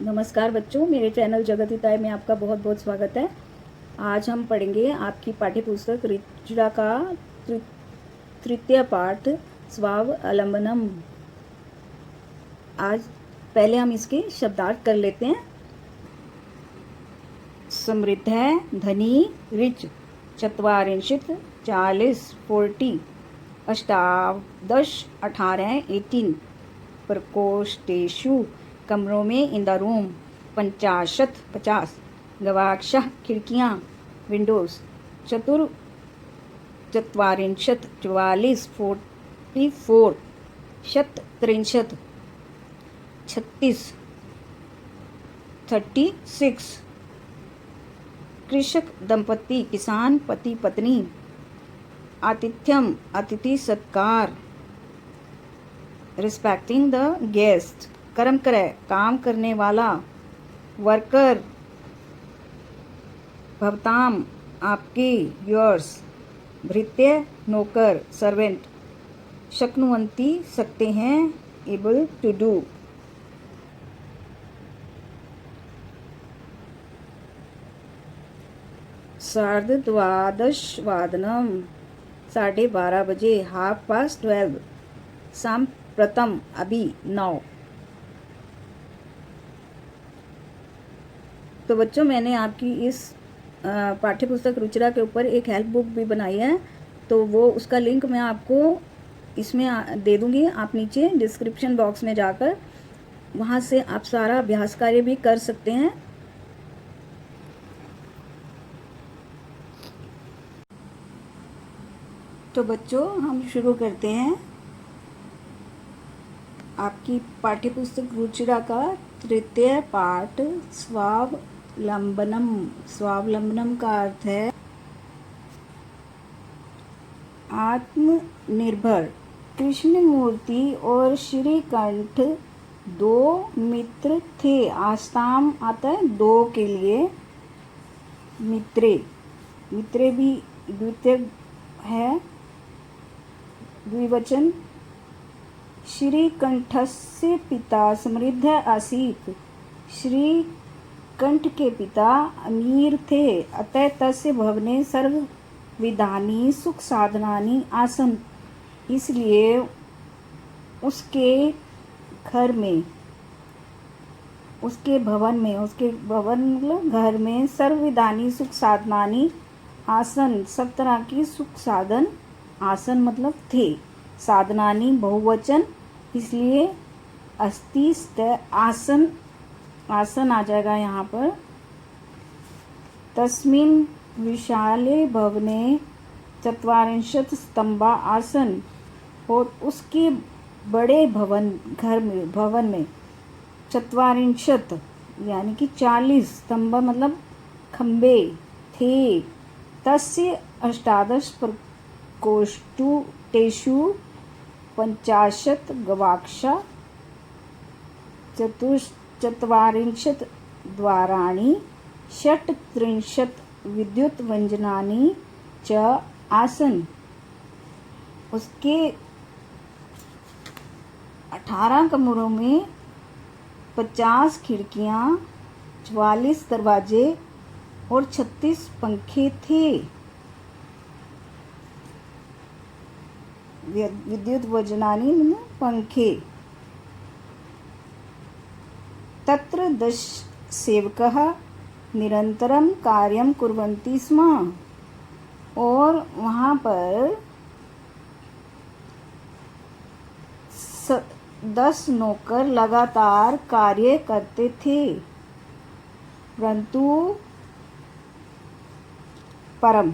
नमस्कार बच्चों, मेरे चैनल जगतिताय में आपका बहुत बहुत स्वागत है। आज हम पढ़ेंगे आपकी पाठ्य पुस्तक ऋचा का तृतीय पाठ स्वावलंबनम। आज पहले हम इसके शब्दार्थ कर लेते हैं। समृद्ध है, धनी, रिच, चत्वारिंशत्, 40, 40, अष्टादश, 18, 18, प्रकोष्ठेषु, कमरों में, इन द रूम, 50, 50, गवाक्षः, खिड़कियाँ, विंडोज, चत्वारिंशत्, 44, 44, शतत्रिंशत्, 36, 36, कृषक दंपति, किसान, पति पत्नी, आतिथ्यम, अतिथि सत्कार, रिस्पेक्टिंग द गेस्ट, कर्म करे, काम करने वाला, वर्कर, भवताम, आपके, योर्स, भृत्य, नौकर, सर्वेंट, शक्नुवंती, सकते हैं, एबल टू डू। सार्धद्वादशवादनम, 12:30 बजे, 12:30, सांप्रतम, अभी, 9। तो बच्चों, मैंने आपकी इस पाठ्य पुस्तक रुचिरा के ऊपर एक हेल्प बुक भी बनाई है, तो वो उसका लिंक मैं आपको इसमें दे दूंगी। आप नीचे डिस्क्रिप्शन बॉक्स में जाकर वहाँ से आप सारा अभ्यास कार्य भी कर सकते हैं। तो बच्चों, हम शुरू करते हैं आपकी पाठ्यपुस्तक रुचिरा का तृतीय पाठ स्वावलंबनम। स्वावलंबनम का अर्थ है आत्मनिर्भर। कृष्णमूर्ति और श्रीकंठ दो मित्र थे। आस्ताम आता है दो के लिए, मित्रे, मित्रे भी द्वितीय है, द्विवचन। श्रीकंठस्य पिता समृद्ध आसीत्। श्रीकंठ के पिता अमीर थे, अतः तस्य भवने सर्वविधानि सुख साधनानि आसन्। इसलिए उसके घर में, उसके भवन में, उसके भवन मतलब घर में, सर्वविधानि सुख साधनानि आसन, सब तरह की सुख साधन, आसन मतलब थे, साधनानी बहुवचन, इसलिए अस्ति आसन, आसन आ जाएगा यहाँ पर। तस्मिन् विशाले भवने चत्वारिंशत् स्तंभा आसन, और उसके बड़े भवन, घर में, भवन में, चत्वारिंशत् यानी कि 40, स्तंभ मतलब खम्बे थे। तस्य अष्टादश प्रकोष्ठेषु 50 गवाक्षा, 40 द्वाराणि, 36 विद्युत व्यंजनानि च आसन्। उसके 18 कमरों में 50 खिड़कियां, 44 दरवाजे और 36 पंखे थे। विद्युत व्यंजनानि पंखे। तत्र 10 सेवकः निरंतरं कार्यं कुर्वन्ति स्म, और वहाँ पर 10 नौकर लगातार कार्य करते थे। परम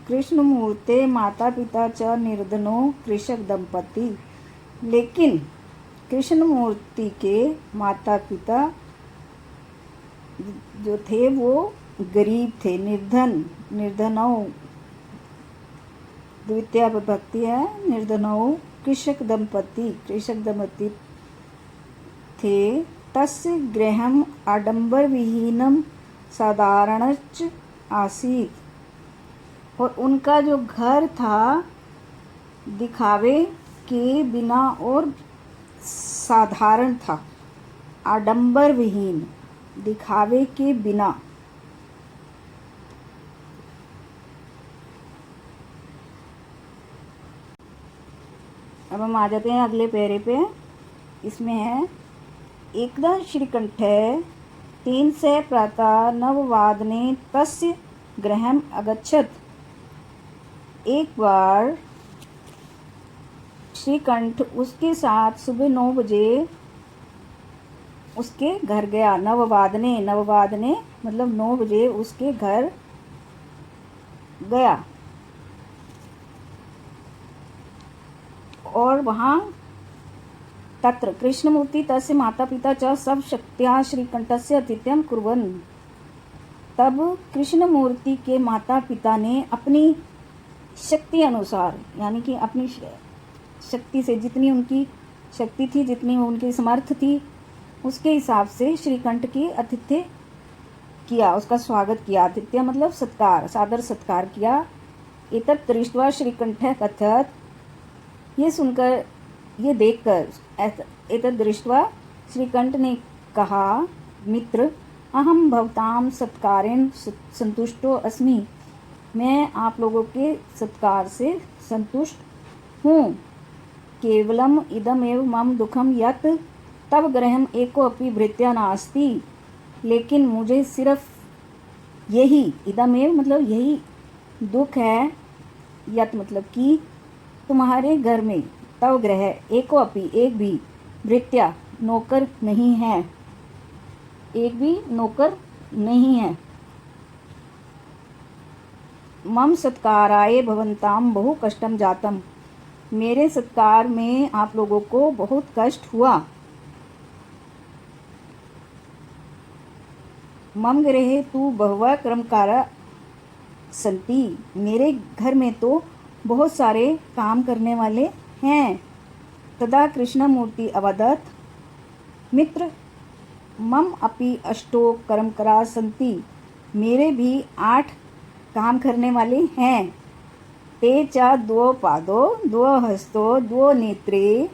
कृष्णमूर्ते माता पिता च निर्धनो कृषक दंपति। लेकिन कृष्णमूर्ति के माता पिता जो थे वो गरीब थे, निर्धन, निर्धनौ द्वितीय विभक्ति है, निर्धनौ कृषक दंपति, कृषक दंपति थे। तस्य गृहम् आडंबर विहीनम साधारणच आसीत्, और उनका जो घर था दिखावे के बिना और साधारण था। आडंबर विहीन, दिखावे के बिना। अब हम आ जाते हैं अगले पैरे पे। इसमें है एकदा श्रीकंठे 300 प्रातः नववादने तस्य गृहम् अगच्छत्। एक बार श्रीकंठ उसके साथ सुबह 9 बजे उसके घर गया। नववादने, नववादने मतलब 9 बजे उसके घर गया और वहाँ तत्र कृष्णमूर्ति तस्य माता पिता च सब शक्त्या श्रीकंठस्य आतिथ्यं कुर्वन्। तब कृष्णमूर्ति के माता पिता ने अपनी शक्ति अनुसार, यानी कि अपनी शक्ति से, जितनी उनकी शक्ति थी, जितनी उनकी समर्थ थी, उसके हिसाब से श्रीकंठ की आतिथ्य किया, उसका स्वागत किया। आतिथ्य मतलब सत्कार, सादर सत्कार किया। एतत् दृष्ट्वा श्रीकंठः कथयत्, ये सुनकर, ये देखकर, एतत् दृष्ट्वा श्रीकंठ ने कहा, मित्र अहम भवताम सत्कारेण संतुष्टो अस्मि। मैं आप लोगों के सत्कार से संतुष्ट हूँ। केवलम इदमेव मम दुखम यत् तव गृहम एको अपि भृत्या नास्ति। लेकिन मुझे सिर्फ यही, इदमेव मतलब यही दुख है, यत् मतलब कि तुम्हारे घर में, तव गृह एको अपि एक भी, भृत्या नौकर नहीं है, एक भी नौकर नहीं है। मम सत्काराय भवन्ताम बहु कष्टम जातम। मेरे सत्कार में आप लोगों को बहुत कष्ट हुआ। मम गृहे तु बहवः कर्मकारा सन्ति। मेरे घर में तो बहुत सारे काम करने वाले हैं। तदा कृष्णमूर्ति अवदत्, मित्र मम अपि अष्टो कर्मकरा सन्ति। मेरे भी 8 काम करने वाले हैं। ते च 2 पादो 2 हस्तो 2 नेत्रे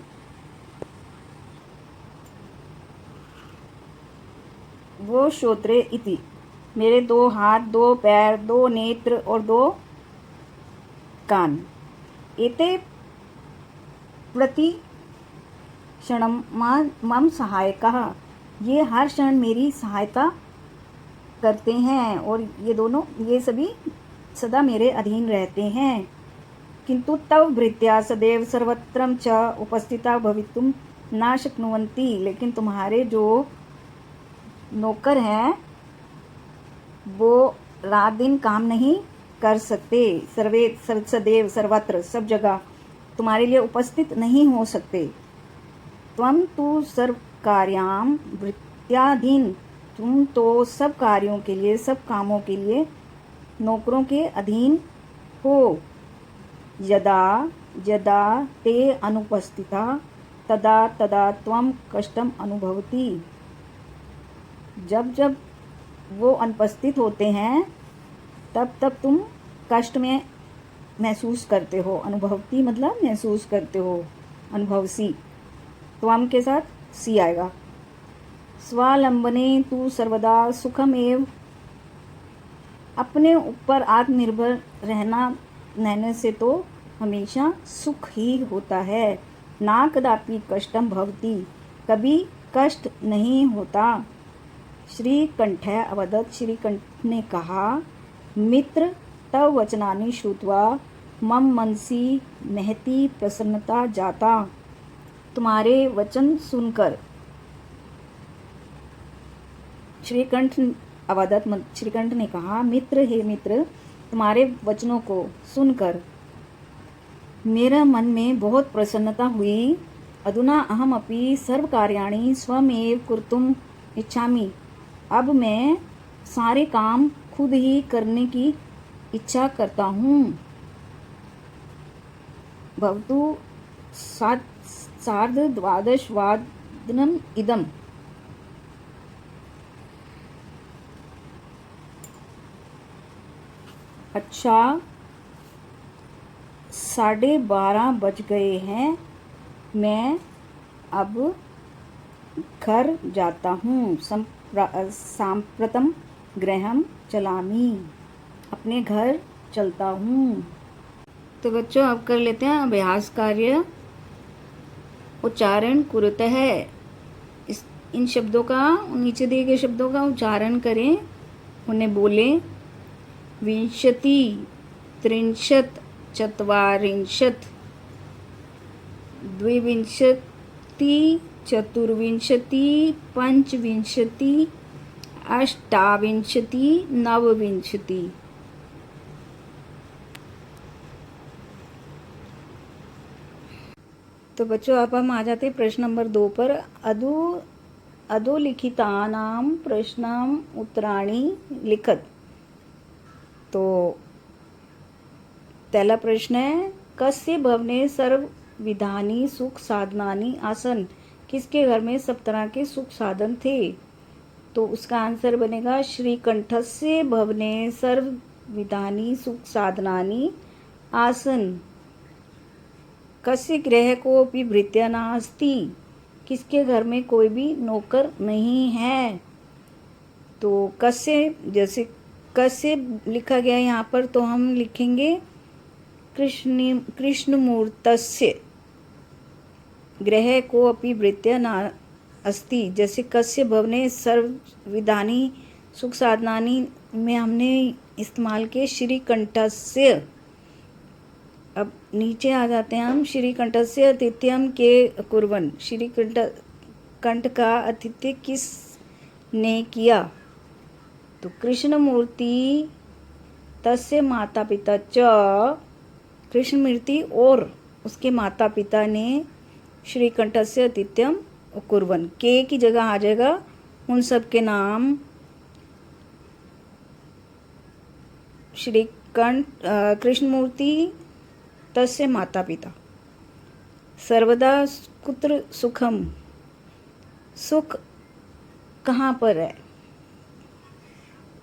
2 श्रोत्रे इति। मेरे 2 हाथ, 2 पैर, 2 नेत्र और 2 कान। एते प्रति क्षणम मम सहायकः। ये हर क्षण मेरी सहायता करते हैं और ये दोनों, ये सभी सदा मेरे अधीन रहते हैं। किंतु तव भृत्या सदैव सर्वत्रम च उपस्थिता भवितुम न शक्नुवन्ति। लेकिन तुम्हारे जो नौकर हैं वो रात दिन काम नहीं कर सकते। सर्वे सदैव सर्वत्र, सब जगह तुम्हारे लिए उपस्थित नहीं हो सकते। त्वं तु सर्व कार्याम भृत्याधीन। तुम तो सब कार्यों के लिए, सब कामों के लिए नौकरों के अधीन हो। यदा यदा ते अनुपस्थिता तदा तदा त्वं कष्टम अनुभवति। जब जब वो अनुपस्थित होते हैं तब तब तुम कष्ट में महसूस करते हो। अनुभवती मतलब महसूस करते हो, अनुभवसी। त्वम के साथ सी आएगा। स्वावलंबने तु सर्वदा सुखमेव। अपने ऊपर आत्मनिर्भर रहने से तो हमेशा सुख ही होता है। ना कदापि कष्टम भवति, कभी कष्ट नहीं होता। श्रीकंठ अवदत्, श्रीकंठ ने कहा, मित्र तव वचनानि श्रुत्वा मम मनसि महती प्रसन्नता जाता। तुम्हारे वचन सुनकर, श्रीकंठ अवदत्, श्रीकंठ ने कहा, मित्र हे मित्र, तुम्हारे वचनों को सुनकर मेरा मन में बहुत प्रसन्नता हुई। अधुना अहम अपि सर्व कार्याणि स्वमेव कर्तुम इच्छामि। अब मैं सारे काम खुद ही करने की इच्छा करता हूँ। भवतु सार्धद्वादशवादनम् इदम्। अच्छा, 12:30 बज गए हैं। मैं अब घर जाता हूँ। साम्प्रतं गृहं चलामि, अपने घर चलता हूँ। तो बच्चों अब कर लेते हैं अभ्यास कार्य। उच्चारण कुरुतः, इन शब्दों का, नीचे दिए गए शब्दों का उच्चारण करें, उन्हें बोलें। विंशति, त्रिंशत्, चत्वारिंशत्, द्विविंशति, चतुर्विंशति, पंचविंशति, अष्टाविंशति, नवविंशति। तो बच्चों अब हम आ जाते हैं प्रश्न नंबर 2 पर। अधोलिखितानां प्रश्नां उत्तराणि लिखत। तो पहला प्रश्न है, कस्य भवने सर्वविधानि सुख साधनानि आसन, किसके घर में सब तरह के सुख साधन थे? तो उसका आंसर बनेगा श्रीकंठस्य भवने सर्वविधानि सुख साधनानि आसन। कस्य गृह कोऽपि भृत्या नास्ति, किसके घर में कोई भी नौकर नहीं है? तो कस्य, जैसे कस्य लिखा गया यहाँ पर, तो हम लिखेंगे कृष्णमूर्तस्य गृह कोऽपि भृत्या नास्ति। जैसे कस्य भवने सर्वविधानि सुख साधनानि में हमने इस्तेमाल किए श्रीकंठस्य। अब नीचे आ जाते हैं हम। श्रीकंठस्य आतिथ्यम के कुर्वन्, श्रीकंठ का आतिथ्य किस ने किया? तो कृष्णमूर्ति तस्य माता पिता च, कृष्णमूर्ति और उसके माता पिता ने श्रीकंठस्य आतिथ्यम कुर्वन्, के की जगह आ जाएगा उन सब के नाम। श्रीकंठ, कृष्णमूर्ति तस्य माता पिता। सर्वदा कुत्र सुखम, सुख कहाँ पर है?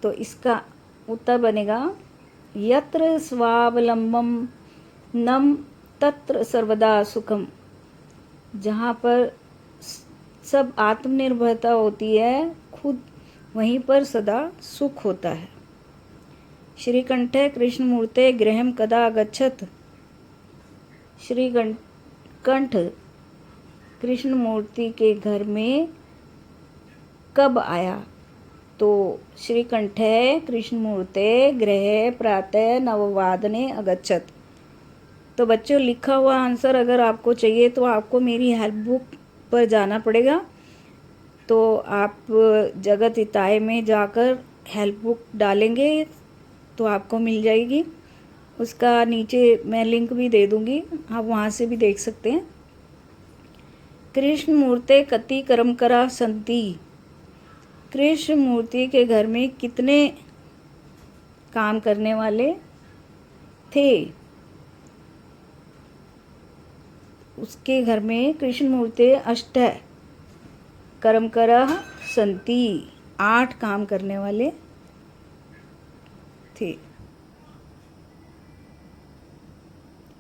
तो इसका उत्तर बनेगा यत्र स्वावलंबम नम तत्र सर्वदा सुखम, जहाँ पर सब आत्मनिर्भरता होती है, खुद वहीं पर सदा सुख होता है। श्रीकंठे कृष्णमूर्ते गृहं कदा गच्छत, श्रीकंठ कृष्णमूर्ति के घर में कब आया? तो श्रीकंठे कृष्णमूर्ते गृहे प्रातः 9 अगच्छत। तो बच्चों लिखा हुआ आंसर अगर आपको चाहिए तो आपको मेरी हेल्प बुक पर जाना पड़ेगा। तो आप जगत हिताय में जाकर हेल्प बुक डालेंगे तो आपको मिल जाएगी। उसका नीचे मैं लिंक भी दे दूंगी, आप वहाँ से भी देख सकते हैं। कृष्णमूर्ते कति कर्मकरा संति, कृष्णमूर्ति के घर में कितने काम करने वाले थे? उसके घर में कृष्णमूर्ते अष्ट कर्मकरा संति, 8 काम करने वाले थे।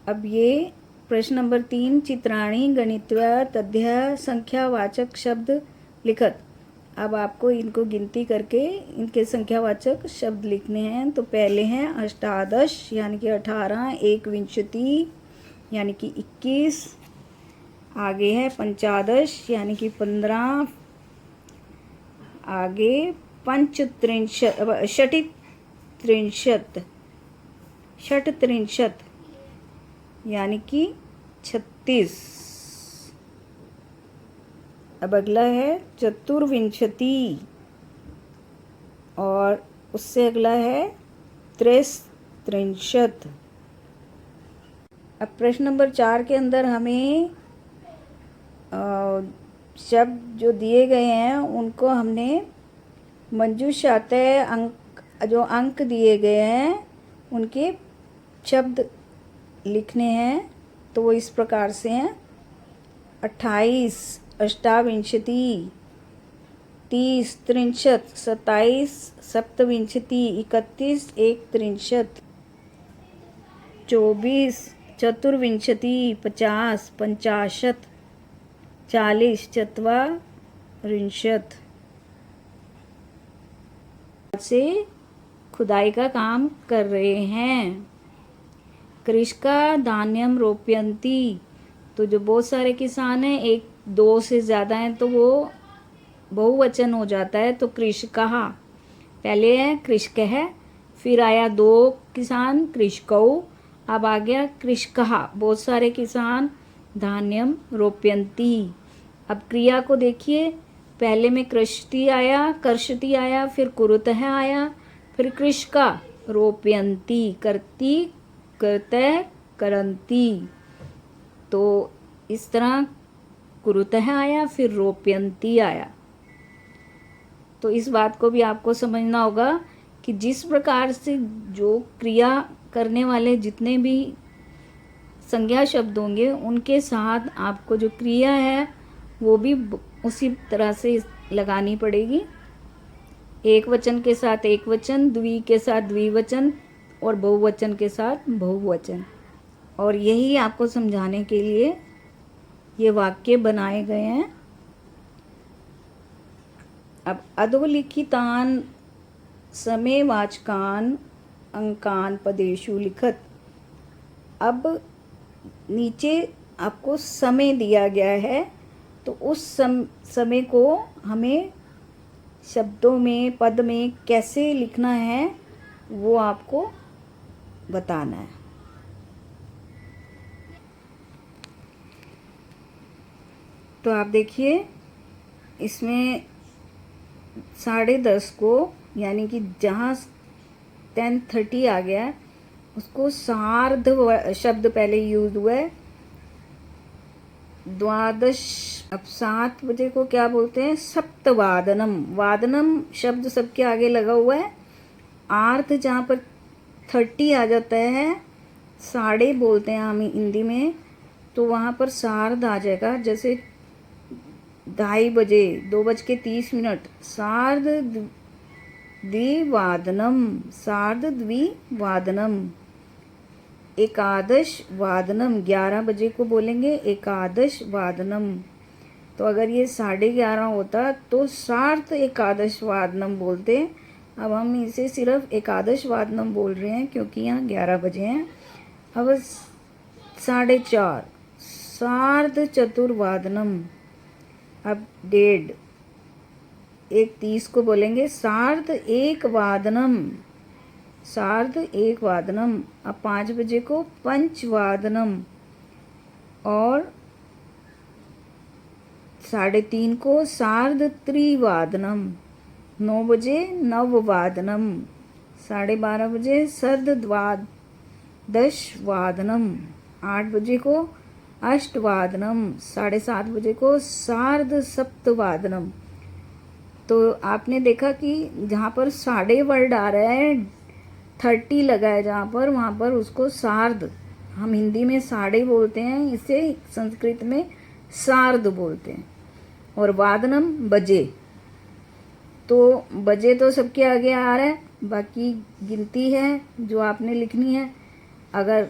अब ये प्रश्न नंबर 3, चित्राणी गणित्वा तद्य संख्यावाचक शब्द लिखत। अब आपको इनको गिनती करके इनके संख्यावाचक शब्द लिखने हैं। तो पहले हैं अष्टादश यानी कि 18, एकविंशति यानी कि 21, आगे है पंचादश यानी कि 15, आगे षट्त्रिंशत् यानी कि 36। अब अगला है चतुर्विंशति और उससे अगला है त्रिंशत्। अब प्रश्न नंबर 4 के अंदर हमें शब्द जो दिए गए हैं उनको हमने मंजूषाते अंक, जो अंक दिए गए हैं उनके शब्द लिखने हैं। तो वो इस प्रकार से हैं 28, अष्टाविंशति, 30, त्रिंशत्, 27, सप्तविंशति, 31, एकत्रिंशत्, 24, चतुर्विंशति, 50, पंचाशत्, 40, चत्वारिंशत्। से खुदाई का काम कर रहे हैं। कृषका धान्यम रोपयंती, तो जो बहुत सारे किसान हैं, एक दो से ज़्यादा हैं तो वो बहुवचन हो जाता है, तो कृषकः। पहले है कृषकः, फिर आया दो किसान कृषकौ, अब आ गया कृषकः बहुत सारे किसान, धान्यम रोपयंती। अब क्रिया को देखिए, पहले में कृषति आया, कर्षति आया, फिर कुरुतः आया, फिर कृषका, रोपयंती, करती, करतः, करंती। तो इस तरह कुरुतः आया, फिर रोपयंती आया। तो इस बात को भी आपको समझना होगा कि जिस प्रकार से जो क्रिया करने वाले जितने भी संज्ञा शब्द होंगे, उनके साथ आपको जो क्रिया है वो भी उसी तरह से लगानी पड़ेगी। एक वचन के साथ एक वचन, द्वि के साथ द्विवचन और बहुवचन के साथ बहुवचन। और यही आपको समझाने के लिए ये वाक्य बनाए गए हैं। अब अधोलिखितान समयवाचकान अंकान पदेषु लिखत। अब नीचे आपको समय दिया गया है, तो उस समय को हमें शब्दों में, पद में कैसे लिखना है वो आपको बताना है। तो आप देखिए, इसमें 10:30 को, यानी कि जहाँ 10:30 आ गया है, उसको सार्ध शब्द पहले यूज हुआ है। द्वादश, अब 7 बजे को क्या बोलते हैं? सप्तवादनम। वादनम शब्द सबके आगे लगा हुआ है। आर्ध जहाँ पर 30 आ जाता है, साढ़े बोलते हैं हम हिंदी में, तो वहाँ पर सार्ध आ जाएगा। जैसे 2:30 बजे, 2:30, सार्ध द्विवादनम, सार्ध द्विवादनम। एकादश वादनम, 11 बजे को बोलेंगे एकादश वादनम। तो अगर ये 11:30 होता तो सार्ध एकादश वादनम बोलते। अब हम इसे सिर्फ एकादश वादनम बोल रहे हैं क्योंकि यहाँ 11 बजे हैं। अब 4:30, सार्ध चतुर्वादनम। अब 1:30, 1:30 को बोलेंगे सार्ध एक वादनम, सार्ध एक वादनम। अब 5 बजे को पंचवादनम, और 3:30 को सार्ध त्रिवादनम। 9 बजे नववादनम, 12:30 बजे सर्ध द्वादश वादनम। 8 बजे को अष्टवादनम, 7:30 बजे को सार्ध सप्तवादनम। तो आपने देखा कि जहाँ पर साढ़े वर्ड आ रहा है, 30 लगा है जहाँ पर, वहाँ पर उसको सार्ध, हम हिंदी में साढ़े बोलते हैं, इसे संस्कृत में सार्ध बोलते हैं। और वादनम बजे, तो बजे तो सबके आगे आ रहा है, बाकी गिनती है जो आपने लिखनी है। अगर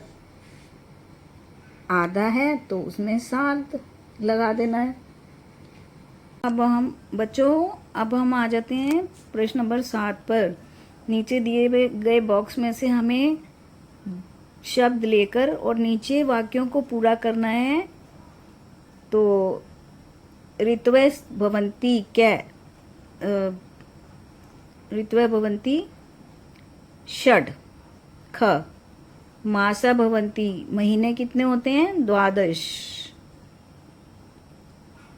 आधा है तो उसमें सार्ध लगा देना है। अब हम बच्चों, अब हम आ जाते हैं प्रश्न नंबर 7 पर। नीचे दिए गए बॉक्स में से हमें शब्द लेकर और नीचे वाक्यों को पूरा करना है। तो ऋत्वय भवन्ति क्या, ऋत्वय भवन्ति षड्, ख। मासा भवन्ति, महीने कितने होते हैं? 12।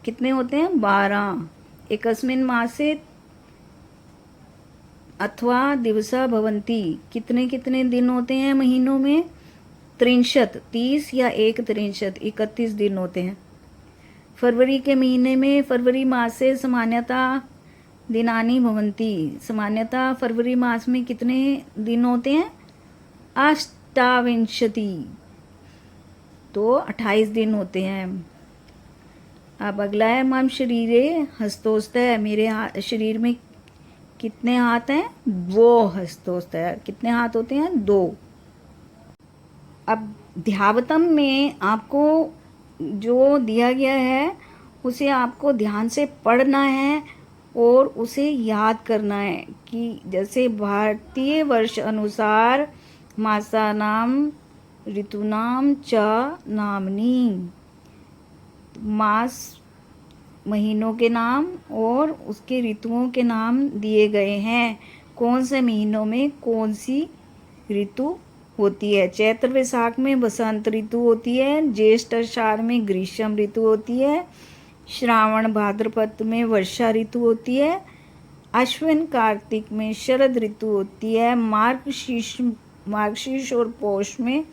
कितने होते हैं? 12। एकस्मिन् मासे अथवा दिवसा भवन्ति, कितने कितने दिन होते हैं महीनों में? 63, 30 या 31, 31 दिन होते हैं। फरवरी के महीने में, फरवरी मास से सामान्यतः दिनानि भवन्ति, सामान्यतः फरवरी मास में कितने दिन होते हैं? 28, तो 28 दिन होते हैं। अब अगला है मम शरीरे हस्तोस्तः, मेरे शरीर में कितने हाथ हैं? 2 हस्तोस्तः, कितने हाथ होते हैं? 2। अब ध्यावतम में आपको जो दिया गया है उसे आपको ध्यान से पढ़ना है और उसे याद करना है कि जैसे भारतीय वर्ष अनुसार मासानाम ऋतूनाम च नामनी, मास महीनों के नाम और उसके ऋतुओं के नाम दिए गए हैं। कौन से महीनों में कौन सी ऋतु होती है। चैत्र वैसाख में बसंत ऋतु होती है, ज्येष्ठ आषाढ़ में ग्रीष्म ऋतु होती है, श्रावण भाद्रपद में वर्षा ऋतु होती है, अश्विन कार्तिक में शरद ऋतु होती है, मार्गशीर्ष और पौष में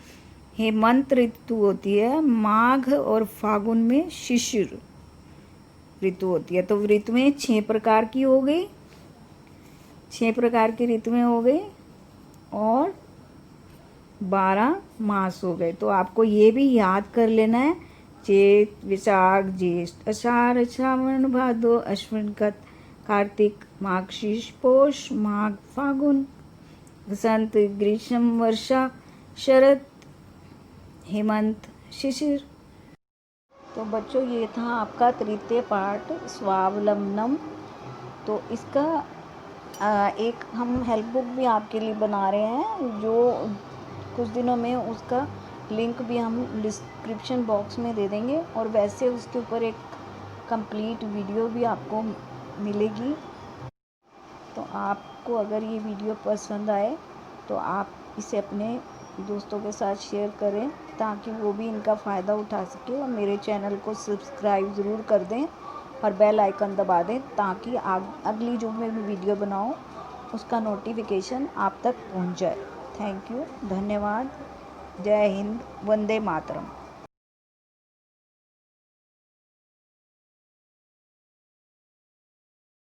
हेमंत ऋतु होती है, माघ और फागुन में शिशिर ऋतु होती है। तो ऋतुएं 6 प्रकार की हो गई, 6 प्रकार की ऋतुएं हो गई और 12 मास हो गए। तो आपको ये भी याद कर लेना है, चैत वैशाख ज्येष्ठ आषाढ़ श्रावण भादो अश्विन कार्तिक मार्गशीर्ष पौष माघ फागुन वसंत ग्रीष्म वर्षा शरद हेमंत शिशिर। तो बच्चों ये था आपका तृतीय पाठ स्वावलंबनम। तो इसका एक हम हेल्प बुक भी आपके लिए बना रहे हैं, जो कुछ दिनों में उसका लिंक भी हम डिस्क्रिप्शन बॉक्स में दे देंगे, और वैसे उसके ऊपर एक कंप्लीट वीडियो भी आपको मिलेगी। तो आपको अगर ये वीडियो पसंद आए तो आप इसे अपने दोस्तों के साथ शेयर करें ताकि वो भी इनका फ़ायदा उठा सके, और मेरे चैनल को सब्सक्राइब ज़रूर कर दें और बेल आइकन दबा दें ताकि अगली जो मैं वीडियो बनाऊँ उसका नोटिफिकेशन आप तक पहुंच जाए। थैंक यू, धन्यवाद, जय हिंद, वंदे मातरम।